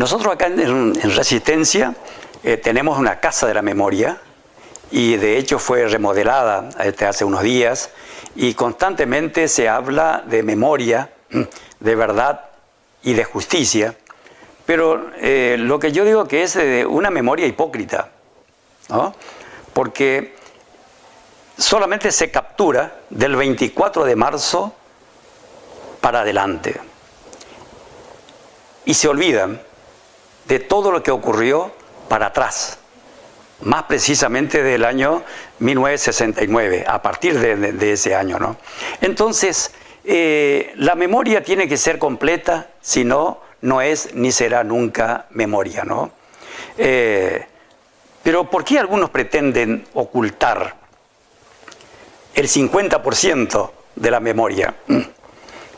nosotros acá en Resistencia tenemos una casa de la memoria y de hecho fue remodelada hace unos días y constantemente se habla de memoria, de verdad y de justicia, pero lo que yo digo que es una memoria hipócrita, ¿no? Porque solamente se captura del 24 de marzo para adelante y se olvidan de todo lo que ocurrió para atrás, más precisamente del año 1969, a partir de ese año, ¿no? Entonces, la memoria tiene que ser completa, si no, no es ni será nunca memoria, ¿no? Pero ¿por qué algunos pretenden ocultar el 50% de la memoria?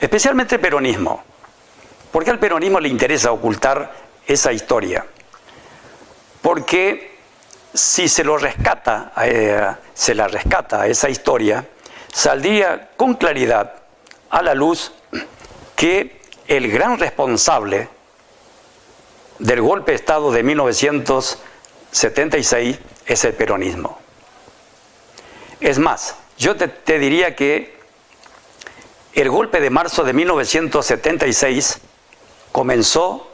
Especialmente el peronismo. ¿Por qué al peronismo le interesa ocultar esa historia? Porque si se la rescata a esa historia, saldría con claridad a la luz que el gran responsable del golpe de Estado de 1976 es el peronismo. Es más, yo te diría que el golpe de marzo de 1976 comenzó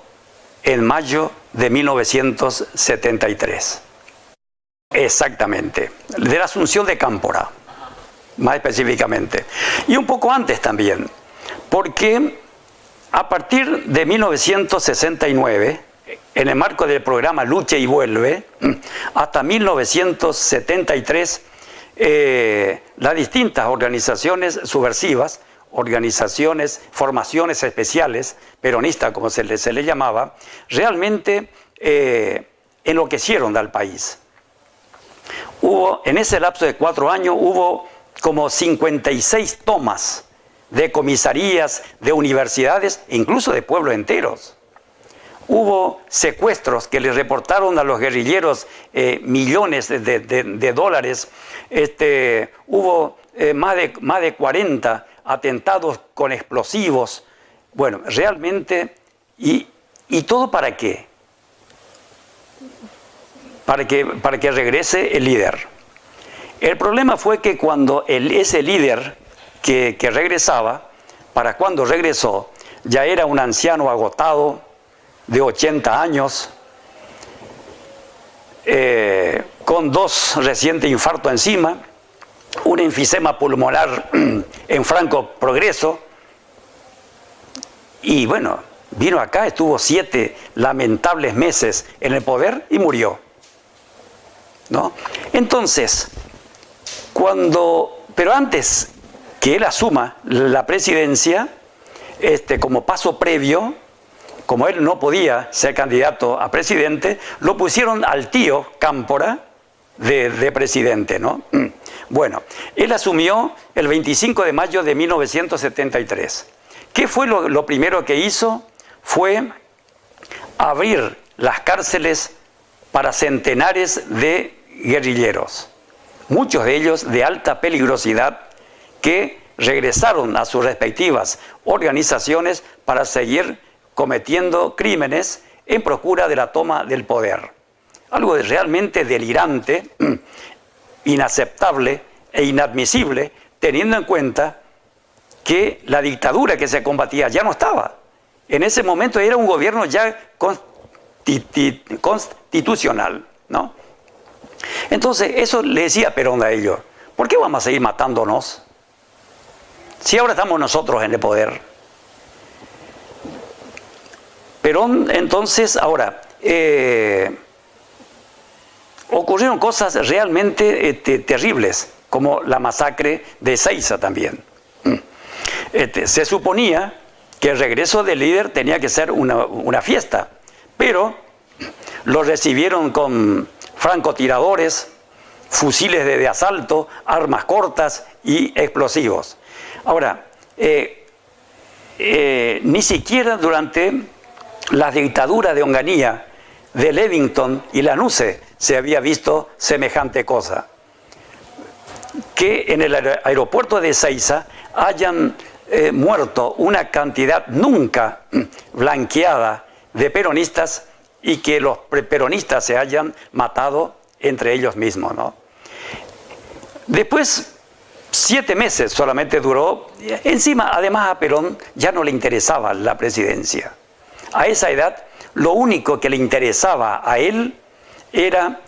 en mayo de 1973. Exactamente, de la asunción de Cámpora, más específicamente. Y un poco antes también, porque a partir de 1969, en el marco del programa Lucha y Vuelve, hasta 1973, las distintas organizaciones subversivas, formaciones especiales, peronistas como se le llamaba, realmente enloquecieron al país. En ese lapso de 4 años hubo como 56 tomas de comisarías, de universidades, incluso de pueblos enteros. Hubo secuestros que le reportaron a los guerrilleros millones de dólares. Hubo más de 40 atentados con explosivos. Bueno, realmente, ¿y todo para qué? Para que regrese el líder. El problema fue que cuando ese líder que regresaba, para cuando regresó, ya era un anciano agotado, de 80 años, con 2 recientes infartos encima, un enfisema pulmonar en franco progreso, y bueno, vino acá, estuvo 7 lamentables meses en el poder y murió, ¿no? Entonces, pero antes que él asuma la presidencia, como paso previo, como él no podía ser candidato a presidente, lo pusieron al tío Cámpora de presidente, ¿no? Bueno, él asumió el 25 de mayo de 1973. ¿Qué fue lo primero que hizo? Fue abrir las cárceles para centenares de guerrilleros, muchos de ellos de alta peligrosidad, que regresaron a sus respectivas organizaciones para seguir cometiendo crímenes en procura de la toma del poder. Algo realmente delirante, inaceptable e inadmisible, teniendo en cuenta que la dictadura que se combatía ya no estaba. En ese momento era un gobierno ya constitucional, ¿no? Entonces, eso le decía Perón a ellos: ¿por qué vamos a seguir matándonos si ahora estamos nosotros en el poder? Perón, entonces, ahora, ocurrieron cosas realmente terribles, como la masacre de Ezeiza también. Se suponía que el regreso del líder tenía que ser una fiesta, pero lo recibieron con francotiradores, fusiles de asalto, armas cortas y explosivos. Ahora, ni siquiera durante la dictadura de Onganía, de Levington y Lanusse se había visto semejante cosa. Que en el aeropuerto de Ezeiza hayan muerto una cantidad nunca blanqueada de peronistas y que los peronistas se hayan matado entre ellos mismos, ¿no? Después, 7 meses solamente duró. Encima, además, a Perón ya no le interesaba la presidencia. A esa edad, lo único que le interesaba a él era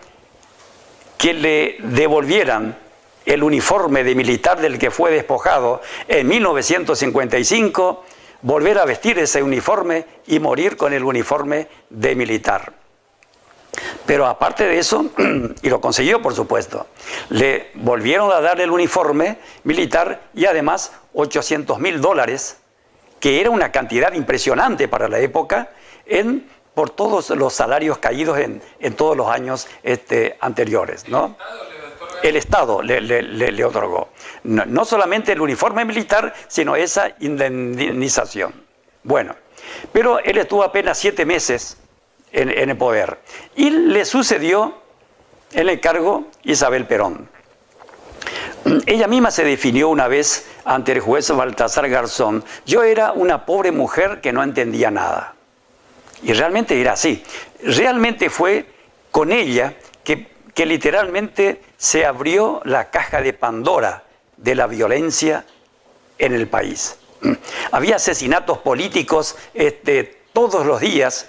que le devolvieran el uniforme de militar del que fue despojado en 1955, volver a vestir ese uniforme y morir con el uniforme de militar. Pero aparte de eso, y lo consiguió por supuesto, le volvieron a dar el uniforme militar y además $800.000, que era una cantidad impresionante para la época, por todos los salarios caídos en todos los años anteriores, ¿no? El Estado le otorgó. No solamente el uniforme militar, sino esa indemnización. Bueno, pero él estuvo apenas 7 meses en el poder. Y le sucedió en el cargo Isabel Perón. Ella misma se definió una vez ante el juez Baltasar Garzón: yo era una pobre mujer que no entendía nada. Y realmente era así. Realmente fue con ella que literalmente se abrió la caja de Pandora de la violencia en el país. Había asesinatos políticos todos los días,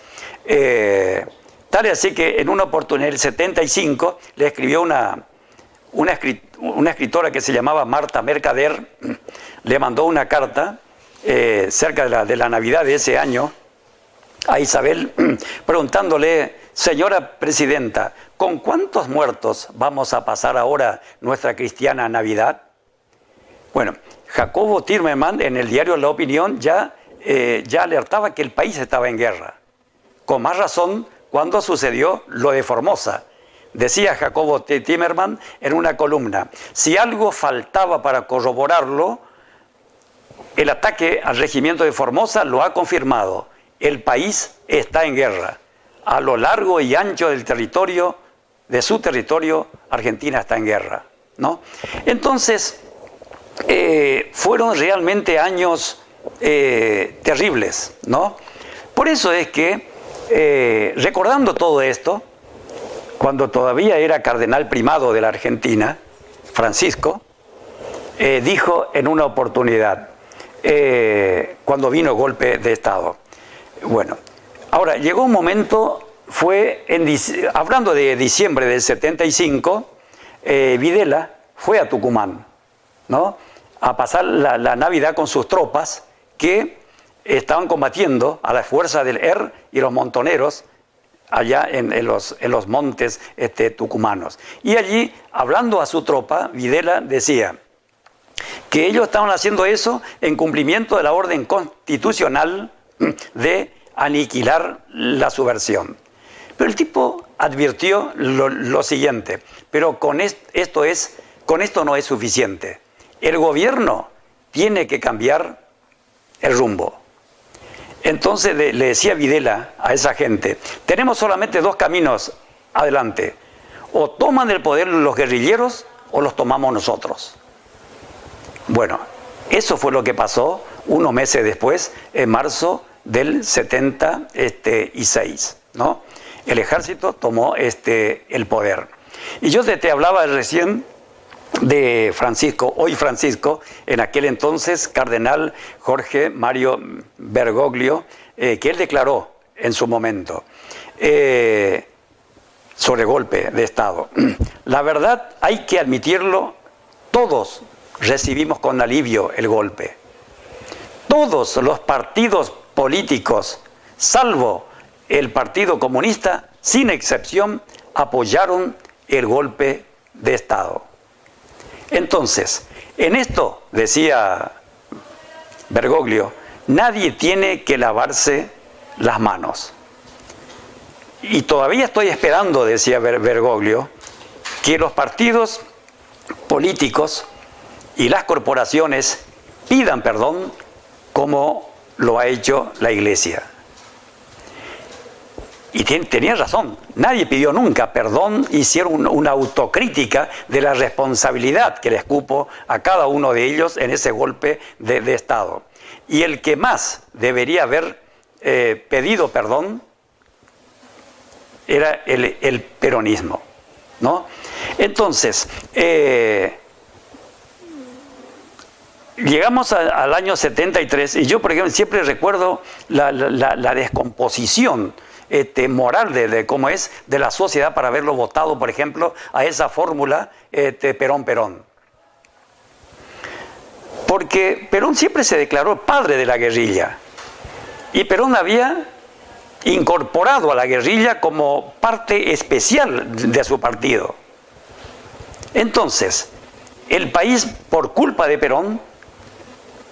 tal así que en una oportunidad, en el 75, le escribió una escritora que se llamaba Marta Mercader, le mandó una carta cerca de la Navidad de ese año a Isabel, preguntándole: señora presidenta, ¿con cuántos muertos vamos a pasar ahora nuestra cristiana Navidad? Bueno, Jacobo Timerman en el diario La Opinión ya alertaba que el país estaba en guerra. Con más razón cuando sucedió lo de Formosa. Decía Jacobo Timerman en una columna: si algo faltaba para corroborarlo, el ataque al regimiento de Formosa lo ha confirmado. El país está en guerra. A lo largo y ancho del territorio, de su territorio, Argentina está en guerra, ¿no? Entonces, fueron realmente años terribles, ¿no? Por eso es que, recordando todo esto, cuando todavía era cardenal primado de la Argentina, Francisco, dijo en una oportunidad, cuando vino el golpe de Estado. Bueno, ahora llegó un momento, hablando de diciembre del 75, Videla fue a Tucumán, ¿no?, a pasar la Navidad con sus tropas que estaban combatiendo a la fuerza del ER y los montoneros allá en los montes tucumanos. Y allí, hablando a su tropa, Videla decía que ellos estaban haciendo eso en cumplimiento de la orden constitucional de aniquilar la subversión. Pero el tipo advirtió lo siguiente: pero con esto no es suficiente. El gobierno tiene que cambiar el rumbo. Entonces le decía Videla a esa gente: tenemos solamente 2 caminos adelante. O toman el poder los guerrilleros o los tomamos nosotros. Bueno, eso fue lo que pasó unos meses después, en marzo del 76, ¿no? El ejército tomó el poder. Y yo te hablaba recién de Francisco, hoy Francisco, en aquel entonces cardenal Jorge Mario Bergoglio, que él declaró en su momento sobre golpe de Estado. La verdad, hay que admitirlo, todos recibimos con alivio el golpe. Todos los partidos políticos, salvo el Partido Comunista, sin excepción, apoyaron el golpe de Estado. Entonces, en esto, decía Bergoglio, nadie tiene que lavarse las manos. Y todavía estoy esperando, decía Bergoglio, que los partidos políticos y las corporaciones pidan perdón como lo ha hecho la Iglesia. Y tenía razón, nadie pidió nunca perdón, hicieron una autocrítica de la responsabilidad que les cupo a cada uno de ellos en ese golpe de Estado. Y el que más debería haber pedido perdón era el peronismo, ¿no? Entonces, llegamos al año 73 y yo, por ejemplo, siempre recuerdo la descomposición moral de cómo es de la sociedad para haberlo votado, por ejemplo, a esa fórmula Perón-Perón. Porque Perón siempre se declaró padre de la guerrilla y Perón había incorporado a la guerrilla como parte especial de su partido. Entonces, el país, por culpa de Perón,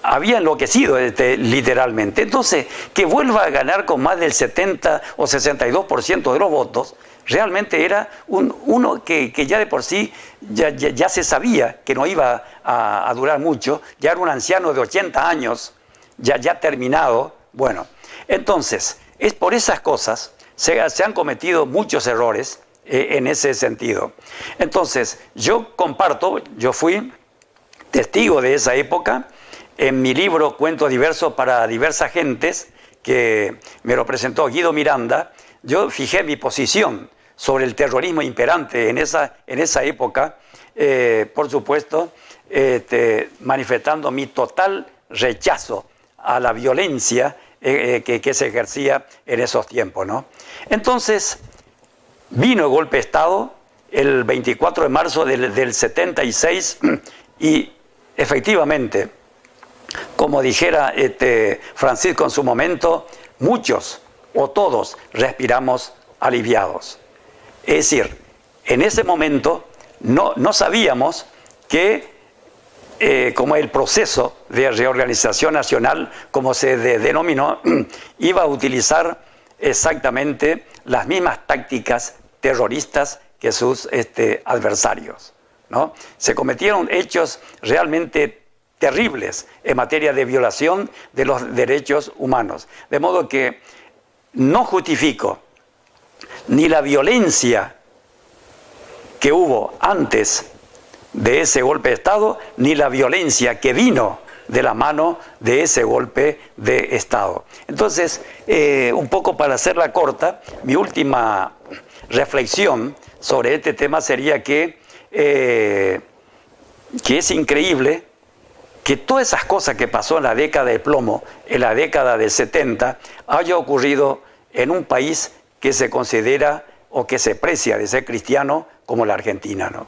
había enloquecido literalmente. Entonces, que vuelva a ganar con más del 70 o 62% de los votos, realmente era uno que ya de por sí ya se sabía que no iba a durar mucho, ya era un anciano de 80 años, ya terminado. Bueno, entonces, es por esas cosas, se han cometido muchos errores en ese sentido. Entonces, yo fui testigo de esa época. En mi libro Cuentos diversos para diversas gentes, que me lo presentó Guido Miranda, yo fijé mi posición sobre el terrorismo imperante en esa época, por supuesto, manifestando mi total rechazo a la violencia que se ejercía en esos tiempos, ¿no? Entonces, vino el golpe de Estado el 24 de marzo del 76 y efectivamente, como dijera Francisco en su momento, muchos o todos respiramos aliviados. Es decir, en ese momento no sabíamos que como el proceso de reorganización nacional, como se denominó, iba a utilizar exactamente las mismas tácticas terroristas que sus adversarios, ¿no? Se cometieron hechos realmente terribles en materia de violación de los derechos humanos. De modo que no justifico ni la violencia que hubo antes de ese golpe de Estado, ni la violencia que vino de la mano de ese golpe de Estado. Entonces, un poco para hacerla corta, mi última reflexión sobre este tema sería que es increíble que todas esas cosas que pasó en la década de plomo, en la década del 70, haya ocurrido en un país que se considera o que se precia de ser cristiano como la Argentina, ¿no?